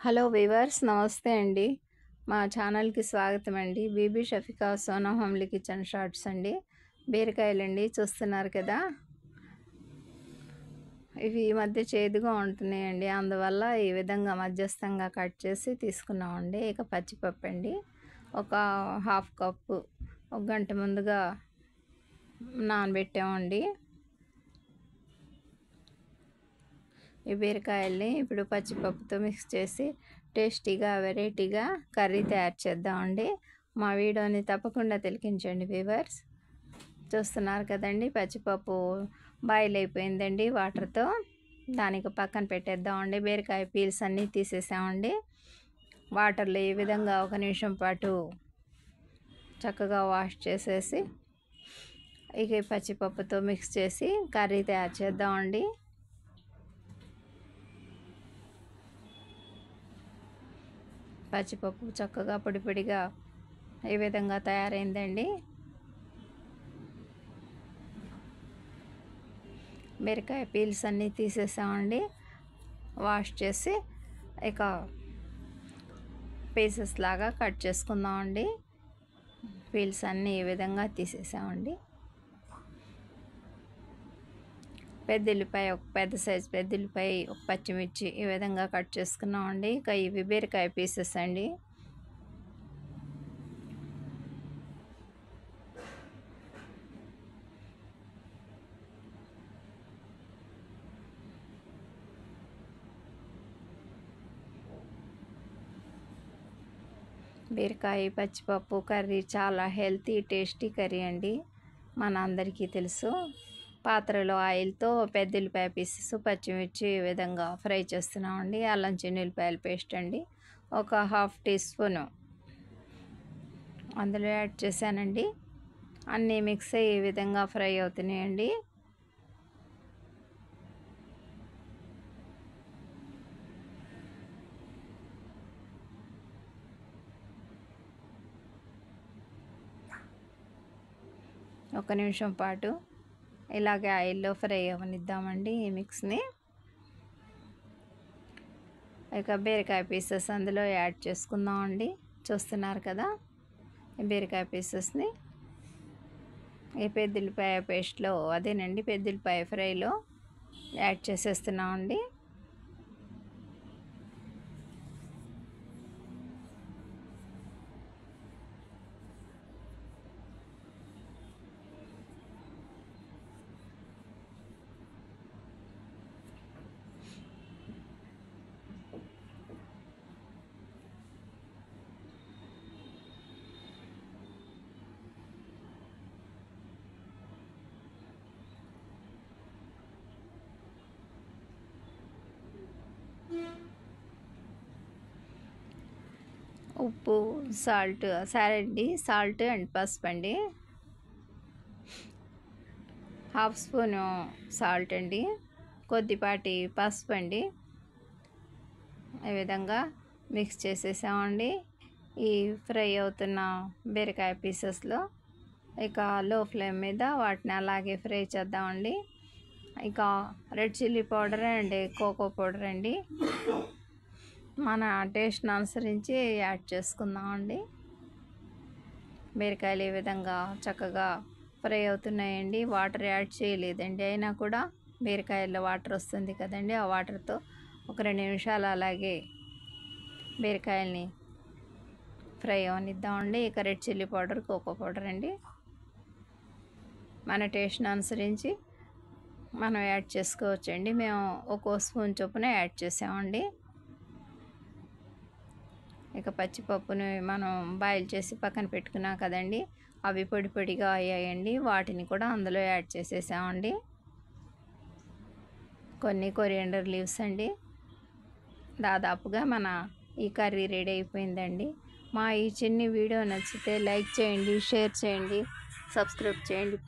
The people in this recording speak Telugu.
హలో వీవర్స్, నమస్తే అండి. మా ఛానల్కి స్వాగతం అండి. Bibi Shafika Sona Homely Kitchen shorts అండి. బీరకాయలండి, చూస్తున్నారు కదా. ఇవి ఈ మధ్య చేదుగా ఉంటున్నాయండి, అందువల్ల ఈ విధంగా మధ్యస్థంగా కట్ చేసి తీసుకున్నామండి. ఇక పచ్చిపప్పు అండి, ఒక హాఫ్ కప్పు ఒక గంట ముందుగా నానబెట్టామండి. ఈ బీరకాయల్ని ఇప్పుడు పచ్చిపప్పుతో మిక్స్ చేసి టేస్టీగా వెరైటీగా కర్రీ తయారు చేద్దామండి. మా వీడియోని తప్పకుండా తిలకించండి వీవర్స్. చూస్తున్నారు కదండి, పచ్చిపప్పు బాయిల్ అయిపోయిందండి వాటర్తో. దానికి పక్కన పెట్టేద్దామండి. బీరకాయ పీల్స్ అన్నీ తీసేసామండి. వాటర్లో ఈ విధంగా 1 నిమిషం పాటు చక్కగా వాష్ చేసేసి ఇక పచ్చిపప్పుతో మిక్స్ చేసి కర్రీ తయారు చేద్దామండి. పచ్చిపప్పు చక్కగా పొడి పొడిగా ఈ విధంగా తయారైందండి. బీరకాయ పీల్స్ అన్నీ తీసేసామండి, వాష్ చేసి ఇక పీసెస్ లాగా కట్ చేసుకుందామండి. పీల్స్ అన్నీ ఈ విధంగా తీసేసామండి. పెద్దల్లిపాయ, ఒక పెద్ద సైజు పెద్దల్లిపాయ, ఒక పచ్చిమిర్చి ఈ విధంగా కట్ చేసుకున్నామండి. ఇక ఇవి బీరకాయ పీసెస్ అండి. బీరకాయ పచ్చిపప్పు కర్రీ చాలా హెల్తీ టేస్టీ కర్రీ అండి, మన అందరికీ తెలుసు. పాత్రలో ఆయిల్తో పెద్దల్లిపాయ పీసెస్, పచ్చిమిర్చి ఈ విధంగా ఫ్రై చేస్తున్నామండి. అల్లం చిన్నుల్లిపాయల పేస్ట్ అండి, ఒక హాఫ్ టీ స్పూను అందులో యాడ్ చేశానండి. అన్నీ మిక్స్ అయ్యి ఈ విధంగా ఫ్రై అవుతున్నాయండి. ఒక నిమిషం పాటు ఇలాగే ఆయిల్లో ఫ్రై అవనిద్దామండి ఈ మిక్స్ని. ఇక బీరకాయ పీసెస్ అందులో యాడ్ చేసుకుందామండి. చూస్తున్నారు కదా, ఈ బీరకాయ పీసెస్ని ఈ పెద్దల్లిపాయ పేస్ట్లో, అదేనండి పెద్దల్లిపాయ ఫ్రైలో యాడ్ చేసేస్తున్నామండి. ఉప్పు, సాల్ట్, అండి సాల్ట్ అండ్ పసుపు అండి, హాఫ్ స్పూను సాల్ట్ అండి, కొద్దిపాటి పసుపు అండి. ఈ విధంగా మిక్స్ చేసేసామండి. ఈ ఫ్రై అవుతున్న బీరకాయ పీసెస్లో ఇక లో ఫ్లేమ్ మీద వాటిని అలాగే ఫ్రై చేద్దామండి. ఇక red chilli powder and cocoa powder అండి, మన టేస్ట్ని అనుసరించి యాడ్ చేసుకుందామండి. బీరకాయలు ఈ విధంగా చక్కగా ఫ్రై అవుతున్నాయండి. వాటర్ యాడ్ చేయలేదండి, అయినా కూడా బీరకాయల్లో వాటర్ వస్తుంది కదండి. ఆ వాటర్తో ఒక 2 నిమిషాలు అలాగే బీరకాయల్ని ఫ్రై అవనిద్దామండి. ఇక red chilli powder, cocoa powder అండి, మన టేస్ట్ని అనుసరించి మనం యాడ్ చేసుకోవచ్చండి. మేము 1 స్పూన్ చొప్పున యాడ్ చేసామండి. ఇక పచ్చిపప్పుని మనం బాయిల్ చేసి పక్కన పెట్టుకున్నాం కదండి, అవి పొడి పొడిగా అయ్యాయండి. వాటిని కూడా అందులో యాడ్ చేసేసామండి. కొన్ని కొరియండర్ లీవ్స్ అండి. దాదాపుగా మన ఈ కర్రీ రెడీ అయిపోయిందండి. మా ఈ చిన్ని వీడియో నచ్చితే లైక్ చేయండి, షేర్ చేయండి, సబ్స్క్రైబ్ చేయండి.